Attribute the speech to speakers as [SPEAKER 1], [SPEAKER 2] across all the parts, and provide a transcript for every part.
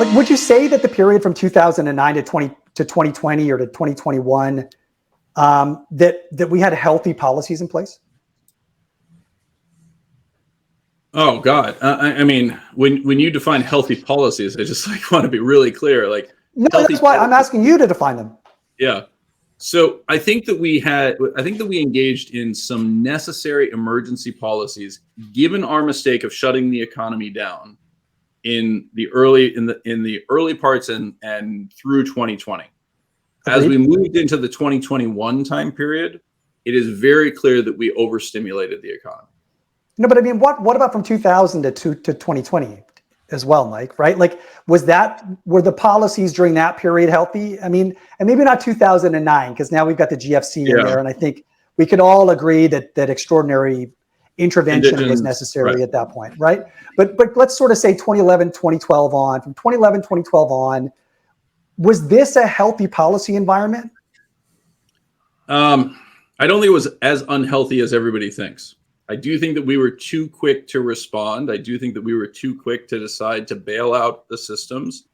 [SPEAKER 1] Like, would you say that the period from 2009 to 2020 or to 2021 that we had healthy policies in place?
[SPEAKER 2] Oh God, I mean, when you define healthy policies, I just like want to be really clear. Like,
[SPEAKER 1] no, that's why I'm asking you to define them.
[SPEAKER 2] Yeah. So I think that we engaged in some necessary emergency policies, given our mistake of shutting the economy down in the early parts and through 2020. As we moved into the 2021 time period, it is very clear that we overstimulated the economy.
[SPEAKER 1] No, but I mean, what about from 2000 to 2020 as well, Mike? Right? Like, were the policies during that period healthy? I mean, and maybe not 2009, because now we've got the GFC in there, and I think we could all agree that extraordinary intervention was necessary at that point, right? But let's sort of say 2011, 2012 on. From 2011, 2012 on, was this a healthy policy environment?
[SPEAKER 2] I don't think it was as unhealthy as everybody thinks. I do think that we were too quick to respond. I do think that we were too quick to decide to bail out the systems,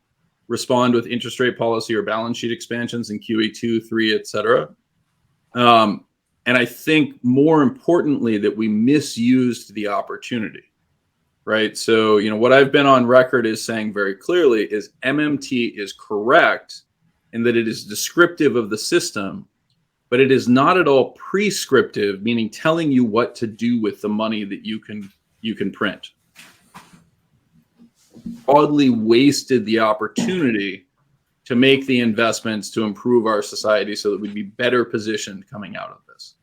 [SPEAKER 2] respond with interest rate policy or balance sheet expansions in QE2, 3, et cetera. And I think more importantly that we misused the opportunity, right? So, what I've been on record is saying very clearly is MMT is correct in that it is descriptive of the system, but it is not at all prescriptive, meaning telling you what to do with the money that you can print. Broadly wasted the opportunity to make the investments to improve our society so that we'd be better positioned coming out of this.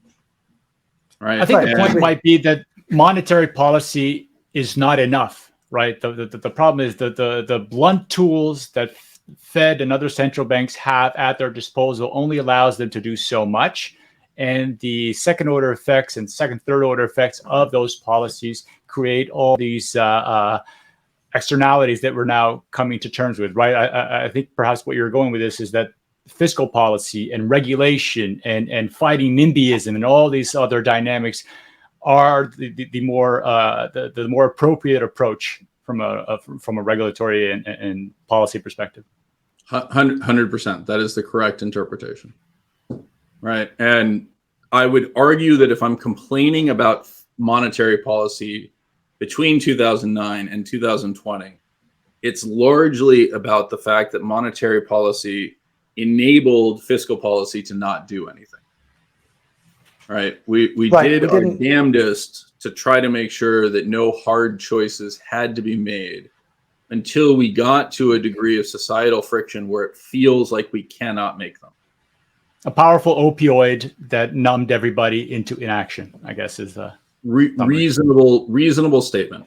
[SPEAKER 2] Right?
[SPEAKER 3] I think the point might be that monetary policy is not enough, right? The problem is that the blunt tools that Fed and other central banks have at their disposal only allows them to do so much. And the second order effects and third order effects of those policies create all these externalities that we're now coming to terms with, right? I think perhaps what you're going with this is that fiscal policy and regulation and fighting NIMBYism and all these other dynamics are the more appropriate approach from a regulatory and policy perspective.
[SPEAKER 2] 100%. That is the correct interpretation, right? And I would argue that if I'm complaining about monetary policy between 2009 and 2020, it's largely about the fact that monetary policy enabled fiscal policy to not do anything, right? We did our damnedest to try to make sure that no hard choices had to be made until we got to a degree of societal friction where it feels like we cannot make them.
[SPEAKER 3] A powerful opioid that numbed everybody into inaction, I guess, is a
[SPEAKER 2] reasonable statement.